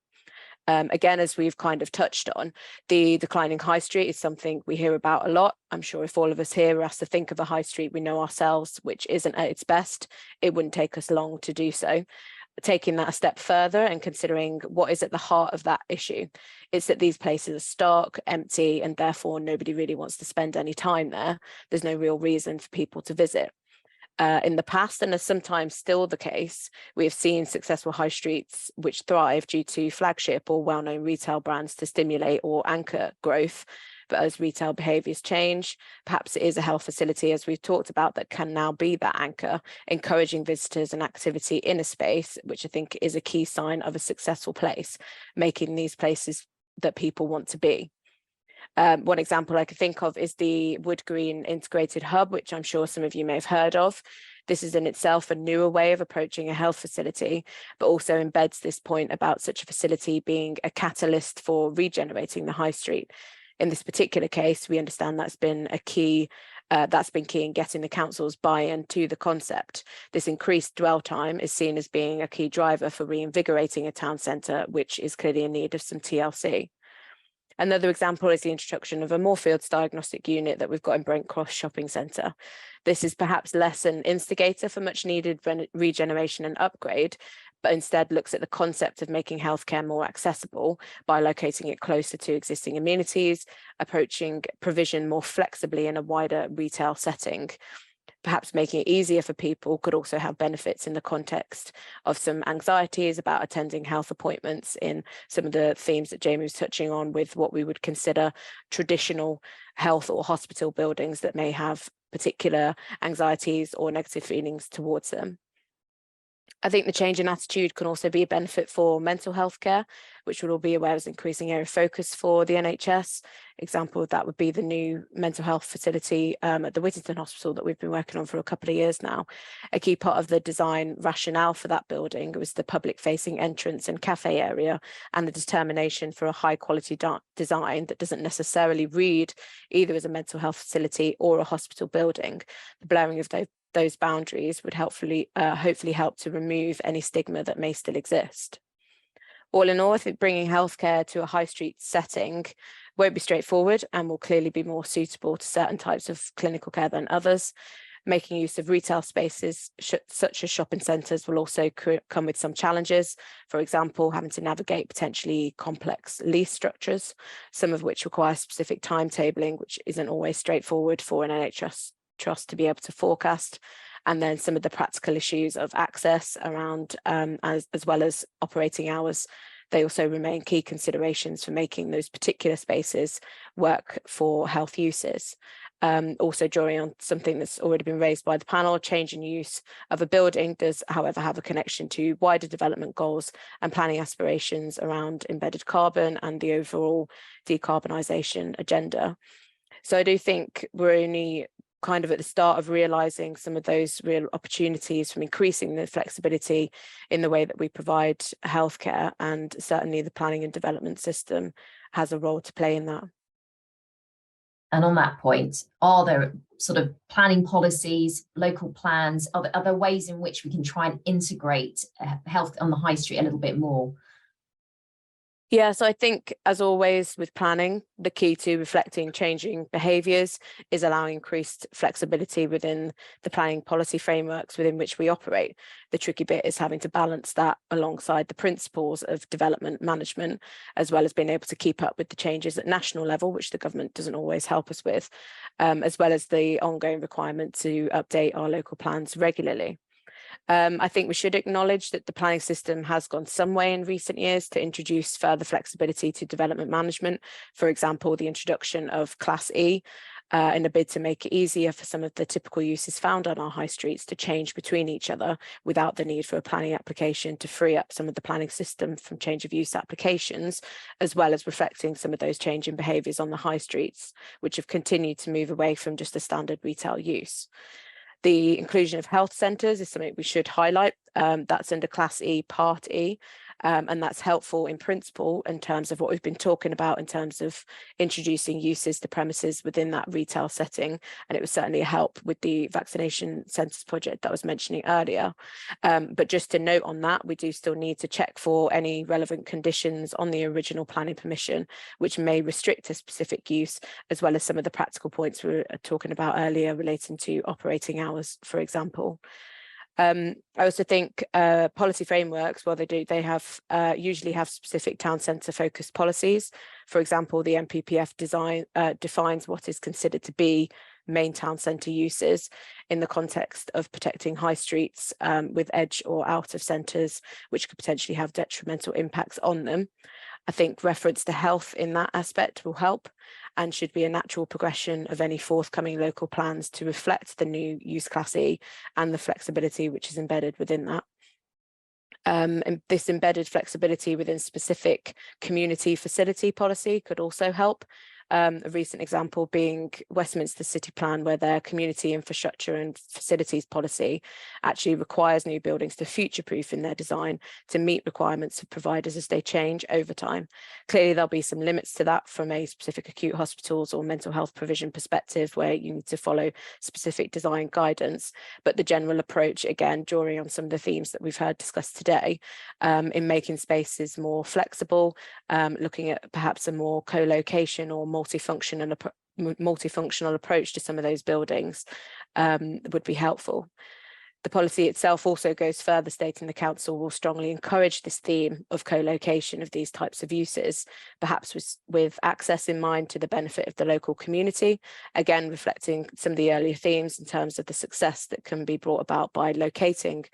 Again, as we've kind of touched on, the declining high street is something we hear about a lot. I'm sure if all of us here were asked to think of a high street we know ourselves, which isn't at its best, it wouldn't take us long to do so. Taking that a step further and considering what is at the heart of that issue, it's that these places are stark, empty, and therefore nobody really wants to spend any time there. There's no real reason for people to visit. In the past, and as sometimes still the case, we have seen successful high streets which thrive due to flagship or well-known retail brands to stimulate or anchor growth. But as retail behaviours change, perhaps it is a health facility, as we've talked about, that can now be that anchor, encouraging visitors and activity in a space, which I think is a key sign of a successful place, making these places that people want to be. One example I could think of is the Wood Green Integrated Hub, which I'm sure some of you may have heard of. This is in itself a newer way of approaching a health facility, but also embeds this point about such a facility being a catalyst for regenerating the high street. In this particular case, we understand that's been key in getting the council's buy-in to the concept. This increased dwell time is seen as being a key driver for reinvigorating a town centre, which is clearly in need of some TLC. Another example is the introduction of a Moorfields diagnostic unit that we've got in Brent Cross Shopping Centre. This is perhaps less an instigator for much needed regeneration and upgrade, but instead looks at the concept of making healthcare more accessible by locating it closer to existing amenities, approaching provision more flexibly in a wider retail setting. Perhaps making it easier for people could also have benefits in the context of some anxieties about attending health appointments in some of the themes that Jamie was touching on with what we would consider traditional health or hospital buildings that may have particular anxieties or negative feelings towards them. I think the change in attitude can also be a benefit for mental health care. which we'll all be aware is increasing area of focus for the NHS. Example of that would be the new mental health facility at the Whittington Hospital that we've been working on for a couple of years now. A key part of the design rationale for that building was the public-facing entrance and cafe area, and the determination for a high-quality design that doesn't necessarily read either as a mental health facility or a hospital building. The blurring of those boundaries would hopefully help to remove any stigma that may still exist. All in all, I think bringing healthcare to a high street setting won't be straightforward and will clearly be more suitable to certain types of clinical care than others. Making use of retail spaces such as shopping centres will also come with some challenges. For example, having to navigate potentially complex lease structures, some of which require specific timetabling, which isn't always straightforward for an NHS trust to be able to forecast. And then some of the practical issues of access around as well as operating hours. They also remain key considerations for making those particular spaces work for health uses. Also drawing on something that's already been raised by the panel, change in use of a building does, however, have a connection to wider development goals and planning aspirations around embedded carbon and the overall decarbonisation agenda. So I do think we're only kind of at the start of realising some of those real opportunities from increasing the flexibility in the way that we provide healthcare, and certainly the planning and development system has a role to play in that. And on that point, are there sort of planning policies, local plans, are there ways in which we can try and integrate health on the high street a little bit more? Yeah, so I think, as always with planning, the key to reflecting changing behaviours is allowing increased flexibility within the planning policy frameworks within which we operate. The tricky bit is having to balance that alongside the principles of development management, as well as being able to keep up with the changes at national level, which the government doesn't always help us with, as well as the ongoing requirement to update our local plans regularly. I think we should acknowledge that the planning system has gone some way in recent years to introduce further flexibility to development management. For example, the introduction of Class E in a bid to make it easier for some of the typical uses found on our high streets to change between each other without the need for a planning application, to free up some of the planning system from change of use applications, as well as reflecting some of those changing behaviours on the high streets, which have continued to move away from just a standard retail use. The inclusion of health centres is something we should highlight. That's under Class E, Part E, and that's helpful in principle in terms of what we've been talking about in terms of introducing uses to premises within that retail setting. And it was certainly a help with the vaccination centres project that I was mentioning earlier. But just to note on that, we do still need to check for any relevant conditions on the original planning permission, which may restrict a specific use, as well as some of the practical points we were talking about earlier relating to operating hours, for example. I also think policy frameworks, well, they have usually have specific town centre focused policies. For example, the NPPF defines what is considered to be main town centre uses in the context of protecting high streets with edge or out of centres, which could potentially have detrimental impacts on them. I think reference to health in that aspect will help and should be a natural progression of any forthcoming local plans to reflect the new use Class E and the flexibility which is embedded within that. And this embedded flexibility within specific community facility policy could also help. A recent example being Westminster City Plan, where their community infrastructure and facilities policy actually requires new buildings to future-proof in their design to meet requirements of providers as they change over time. Clearly, there'll be some limits to that from a specific acute hospitals or mental health provision perspective, where you need to follow specific design guidance. But the general approach, again, drawing on some of the themes that we've heard discussed today, in making spaces more flexible, looking at perhaps a more co-location or multifunctional approach to some of those buildings would be helpful. The policy itself also goes further, stating the council will strongly encourage this theme of co-location of these types of uses, perhaps with access in mind to the benefit of the local community, again reflecting some of the earlier themes in terms of the success that can be brought about by locating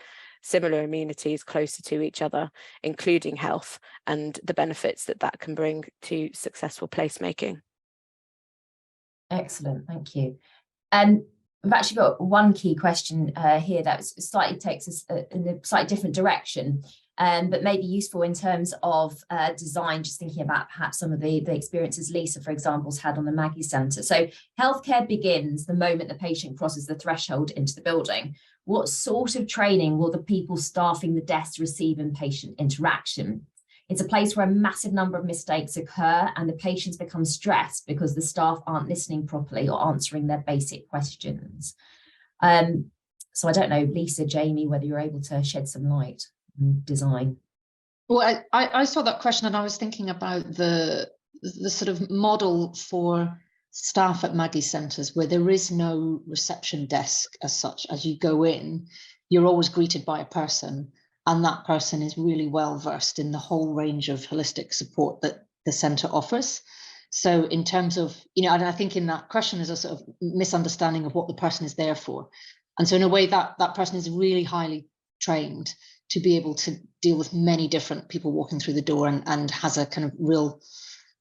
similar amenities closer to each other, including health and the benefits that that can bring to successful placemaking. Excellent, thank you. We've actually got one key question here that slightly takes us in a slightly different direction. but maybe useful in terms of design, just thinking about perhaps some of the experiences Lisa, for example, has had on the Maggie Centre. So healthcare begins the moment the patient crosses the threshold into the building. What sort of training will the people staffing the desks receive in patient interaction? It's a place where a massive number of mistakes occur and the patients become stressed because the staff aren't listening properly or answering their basic questions. So I don't know, Lisa, Jamie, whether you're able to shed some light on design. Well, I saw that question and I was thinking about the sort of model for staff at Maggie Centres where there is no reception desk as such. As you go in, you're always greeted by a person, and that person is really well versed in the whole range of holistic support that the centre offers. So in terms of, and I think in that question is a sort of misunderstanding of what the person is there for. And so in a way that person is really highly trained to be able to deal with many different people walking through the door and has a kind of real,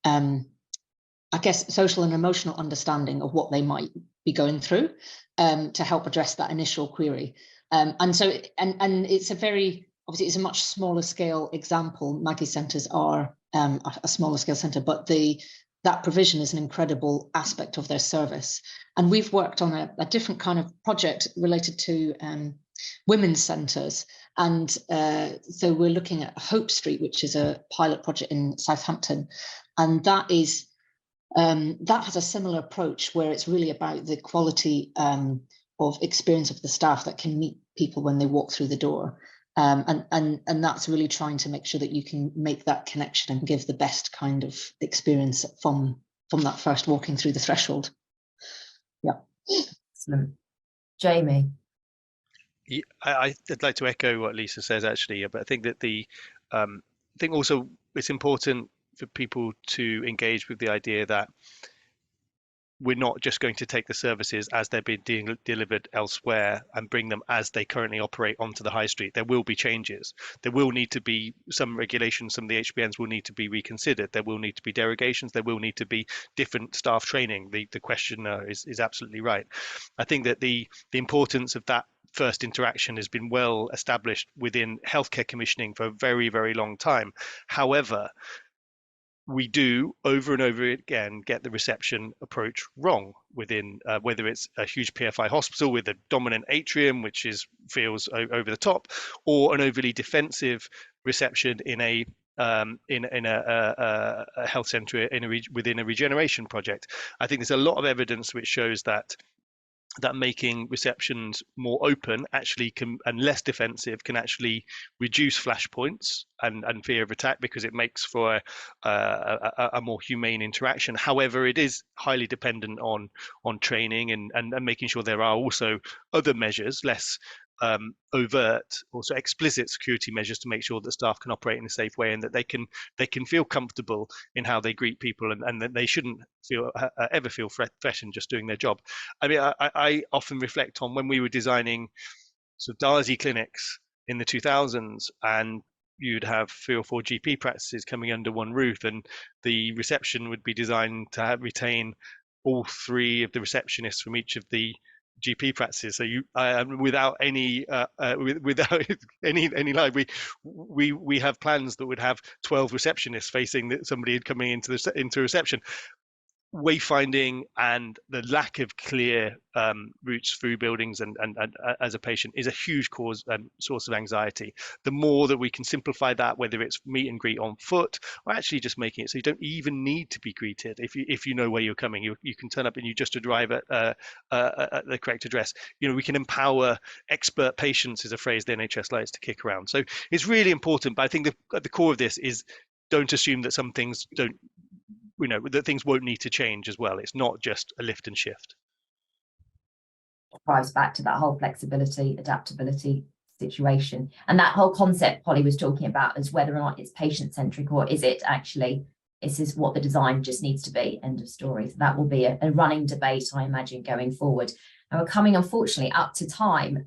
I guess, social and emotional understanding of what they might be going through to help address that initial query. And so, and it's a very, obviously it's a much smaller scale example. Maggie Centres are a smaller scale centre, but that provision is an incredible aspect of their service. And we've worked on a different kind of project related to women's centres. And so we're looking at Hope Street, which is a pilot project in Southampton. And that is, that has a similar approach where it's really about the quality of experience of the staff that can meet people when they walk through the door. And that's really trying to make sure that you can make that connection and give the best kind of experience from that first walking through the threshold. Yeah. Excellent. Jamie. Yeah, I'd like to echo what Lisa says actually, but I think that I think also it's important for people to engage with the idea that we're not just going to take the services as they're being delivered elsewhere and bring them as they currently operate onto the high street. There will be changes. There will need to be some regulations. Some of the HBNs will need to be reconsidered. There will need to be derogations. There will need to be different staff training. The questioner is absolutely right. I think that the importance of that first interaction has been well established within healthcare commissioning for a very, very long time. However, we do over and over again get the reception approach wrong within whether it's a huge PFI hospital with a dominant atrium, which feels over the top, or an overly defensive reception in a health centre within a regeneration project. I think there's a lot of evidence which shows that making receptions more open actually and less defensive can actually reduce flashpoints and fear of attack, because it makes for a more humane interaction. However, it is highly dependent on training and making sure there are also other measures, less overt, also explicit security measures to make sure that staff can operate in a safe way and that they can feel comfortable in how they greet people, and that they shouldn't ever feel threatened just doing their job. I mean, I often reflect on when we were designing sort of Darzi clinics in the 2000s, and you'd have 3 or 4 GP practices coming under one roof, and the reception would be designed to retain all 3 of the receptionists from each of the GP practices. So without any lie, we have plans that would have 12 receptionists facing somebody coming into reception. Wayfinding and the lack of clear routes through buildings and as a patient is a huge source of anxiety. The more that we can simplify that, whether it's meet and greet on foot or actually just making it so you don't even need to be greeted. If you know where you're coming, you can turn up and you just arrive at the correct address. We can empower expert patients, is a phrase the NHS likes to kick around. So it's really important. But I think at the core of this is, don't assume that some things don't, that things won't need to change as well. It's not just a lift and shift. Drives back to that whole flexibility, adaptability situation. And that whole concept Polly was talking about is whether or not it's patient-centric, or is it actually, this is what the design just needs to be, end of story. So that will be a running debate, I imagine, going forward. And we're coming, unfortunately, up to time.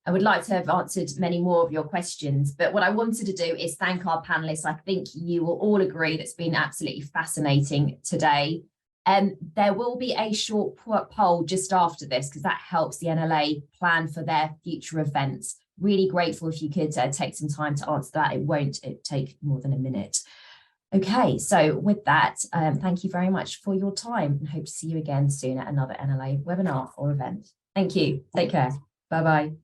I would like to have answered many more of your questions, but what I wanted to do is thank our panelists. I think you will all agree that's been absolutely fascinating today. There will be a short poll just after this, because that helps the NLA plan for their future events. Really grateful if you could take some time to answer that. It take more than a minute. Okay, so with that, thank you very much for your time and hope to see you again soon at another NLA webinar or event. Thank you. Take care. Bye-bye.